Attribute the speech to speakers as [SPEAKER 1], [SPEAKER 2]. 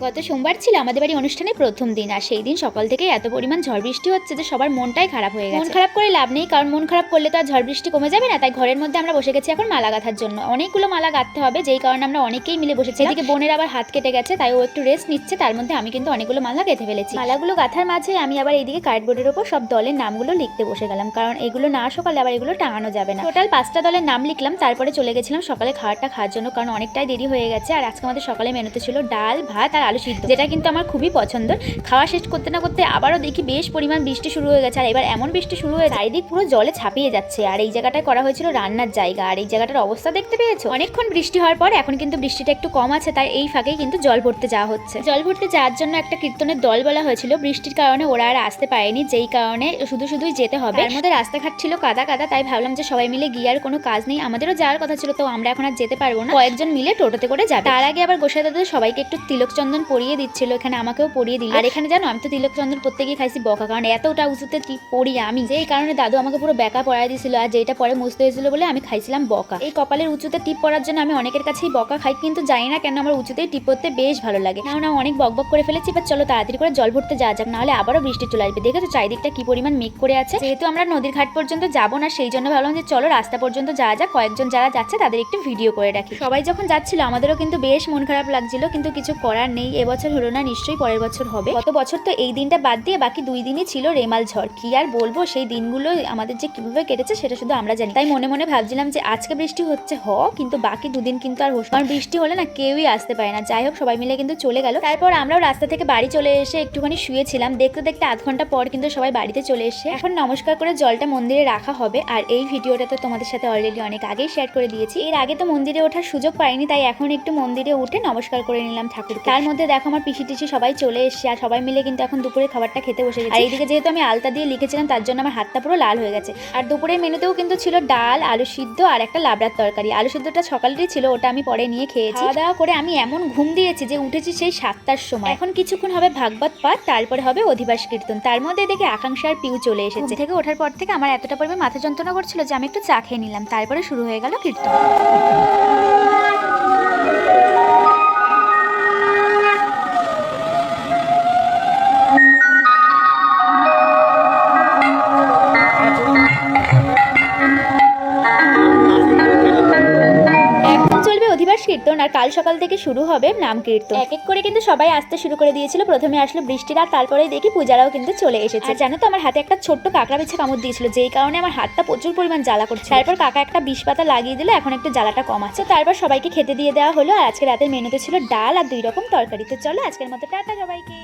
[SPEAKER 1] গত সোমবার ছিল আমাদের বাড়ি অনুষ্ঠানের প্রথম দিন, আর সেই দিন সকাল থেকে এত পরিমাণ ঝড় বৃষ্টি হচ্ছে যে সবার মনটাই খারাপ হয়ে গেছে। মন খারাপ করে লাভ নেই, কারণ মন খারাপ করলে তো আর ঝড় বৃষ্টি কমে যাবে না। তাই ঘরের মধ্যে আমরা বসে গেছি এখন মালা গাঁথার জন্য। অনেকগুলো মালা গাঁথতে হবে, যেই কারণে আমরা অনেকেই মিলে বসেছি। এদিকে বোনের আবার হাত কেটে গেছে, তাই ও একটু রেস্ট নিচ্ছে। তার মধ্যে আমি কিন্তু অনেকগুলো মালা গেঁথে ফেলেছি। মালাগুলো গাঁথার মাঝে আমি আবার এইদিকে কার্ডবোর্ডের ওপর সব দলের নামগুলো লিখতে বসে গেলাম, কারণ এগুলো না সকালে আবার এগুলো টাঙানো যাবে না। টোটাল 5টা দলের নাম লিখলাম, তারপরে চলে গেছিলাম সকালে খাবারটা খাওয়ার জন্য, কারণ অনেকটাই দেরি হয়ে গেছে। আর আজকে আমাদের সকালে মেনুতে ছিল ডাল, ভাত আর আলু সিদ্ধ, যেটা কিন্তু আমার খুবই পছন্দ। খাওয়া শেষ করতে না করতে আবারও দেখি বেশ পরিমাণ বৃষ্টি শুরু হয়ে গেছে। আর এবার এমন বৃষ্টি শুরু হয়ে চারিদিক পুরো জলে ছাপিয়ে যাচ্ছে। আর এই জায়গাটায় করা হয়েছিল রান্নার জায়গা, আর এই জায়গাটার অবস্থা দেখতে পেয়েছো। অনেকক্ষণ বৃষ্টি হওয়ার পর এখন কিন্তু বৃষ্টিটা একটু কম আছে, তাই এই ফাঁকেই কিন্তু জল ভরতে যাওয়া হচ্ছে। জল ভরতে যাওয়ার জন্য একটা কীর্তনের দল বলা হয়েছিল, বৃষ্টির কারণে ওরা আর আসতে পারেনি, যেই কারণে শুধুই যেতে হবে। এর মধ্যে রাস্তাঘাট ছিল কাদা কাদা, তাই ভাবলাম যে সবাই মিলে গিয়ে আর কোনো কাজ নেই, আমাদেরও যাওয়ার কথা ছিল, তো আমরা এখন আর যেতে পারবো না। কয়েকজন মিলে টোটোতে করে যাবে। তার আগে আবার গোসাই দাদু সবাইকে একটু তিলক চন্দন পরিয়ে দিচ্ছিল, এখানে আমাকেও পরিয়ে দিল। আর এখানে জানো, আমি তো তিলক চন্দন করতে গিয়ে খাইছি বকা, কারণ এতটা উঁচুতে টিপ পরি আমি, যেই কারণে দাদু আমাকে পুরো বেকা পরাই দিয়েছিল। আর যেটা পরে মুছতে হয়েছিল বলে আমি খাইছিলাম বকা। এই কপালের উঁচুতে টিপ পরার জন্য আমি অনেকের কাছেই বকা খাই, কিন্তু জানি না কেন আমার উঁচুতেই টিপ পরতে বেশ ভালো লাগে। না অনেক বকবক করে ফেলেছি, এবার চলো তাড়াতাড়ি করে জল ভরতে যাওয়া যাক, নাহলে আবারও বৃষ্টি চলে আসবে। দেখেছো চারিদিকটা কি পরিমাণ মেঘ করে আছে। যেহেতু আমরা নদীর ঘাট পর্যন্ত যাবো না, সেই জন্য ভাবলাম যে চলো রাস্তা পর্যন্ত যাওয়া যাক, কয়েকজন যারা যাচ্ছে তাদের একটু ভিডিও করে রাখি। সবাই যখন যাচ্ছিল আমাদেরও কিন্তু বেশ মন খারাপ লাগছিল, কিন্তু কিছু করার নেই। এবছর হলো না, নিশ্চয়ই পরের বছর হবে। গত বছর তো এই দিনটা বাদ দিয়ে বাকি 2 দিনই ছিল রেমাল ঝড়। কি আর বলবো, সেই দিনগুলো আমাদের যে কিভাবে কেটেছে সেটা শুধু আমরা জানি। তাই মনে মনে ভাবছিলাম যে আজকে বৃষ্টি হচ্ছে কিন্তু বাকি 2 দিন কিন্তু আর কারণ বৃষ্টি হলে না কেউই আসতে পারে না। যাই হোক, সবাই মিলে কিন্তু চলে গেল। তারপর আমরাও রাস্তা থেকে বাড়ি চলে এসে একটুখানি শুয়েছিলাম। দেখতে দেখতে আধ ঘন্টা পর কিন্তু সবাই বাড়িতে চলে এসে এখন নমস্কার করে জলটা মন্দিরে রাখা হবে। আর এই ভিডিওটা তো তোমাদের সাথে অলরেডি অনেক আগেই শেয়ার করে দিয়েছি। এর আগে তো মন্দিরে ওঠার সুযোগ পাইনি, তাই এখন একটু মন্দিরে উঠে নমস্কার করে নিলাম ঠাকুরকে। তার মধ্যে দেখো আমার পিসি টিসি সবাই চলে এসেছে, আর সবাই মিলে কিন্তু এখন দুপুরের খাবারটা খেতে বসে গেছে। আর এইদিকে যেহেতু আমি আলতা দিয়ে লিখেছিলাম, তার জন্য আমার হাতটা পুরো লাল হয়ে গেছে। আর দুপুরের মেনুতেও কিন্তু ছিল ডাল, আলু সিদ্ধ আর একটা লাবড়ার তরকারি। আলু সিদ্ধটা সকালেরই ছিল, ওটা আমি পরে নিয়ে খেয়েছি। খাওয়া দাওয়া করে আমি এমন ঘুম দিয়েছি যে উঠেছি সেই 7টার সময়। এখন কিছুক্ষণ হবে ভাগবত পাঠ, তারপরে হবে অধিবাস কীর্তন। তার মধ্যে দেখে আকাঙ্ক্ষা আর পিউ চলে এসেছে। থেকে ওঠার পর থেকে আমার এতটা পরিমাণ মাথা যন্ত্রণা করছিল যে আমি একটু চা খেয়ে নিলাম, তারপরে শুরু হয়ে গেল কীর্তন। অধিবাস কীর্তন, আর কাল সকাল থেকে শুরু হবে নাম কীর্তন। এক এক করে কিন্তু সবাই আসতে শুরু করে দিয়েছিল। প্রথমে আসলো বৃষ্টির, আর তারপরে দেখি পূজারাও কিন্তু চলে এসেছে। আর জানো তো, আমার হাতে একটা ছোট্ট কাঁকড়া বিছে কামড় দিয়েছিল, যেই কারণে আমার হাতটা প্রচুর পরিমাণ জ্বালা করছে। তারপর কাকা একটা বিষ পাতা লাগিয়ে দিল, এখন একটু জ্বালাটা কম আছে। তারপর সবাইকে খেতে দিয়ে দেওয়া হলো। আর আজকে রাতের মেনুতে ছিল ডাল আর 2 রকম তরকারি। তো চলো আজকের মতো টাটা সবাইকে।